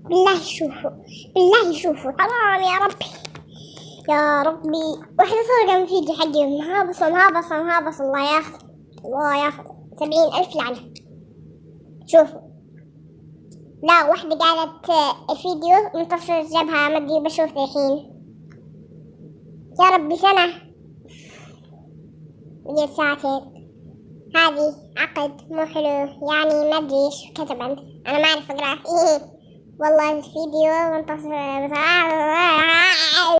بالله شوفوا، بالله شوفوا، حرام يا ربي، يا ربي. واحدة صورة من فيديو حقهم، هابص الله ياخذ، الله ياخذ 70,000 لعنة. شوفوا، لا واحدة قالت الفيديو منتصر جابها، ما ادري بشوف الحين. يا ربي سنة بدي ساعتين. هذه عقد مو حلو يعني، ما ادري ايش كتب عندي، انا ما اعرف اقرا. والله الفيديو منتصر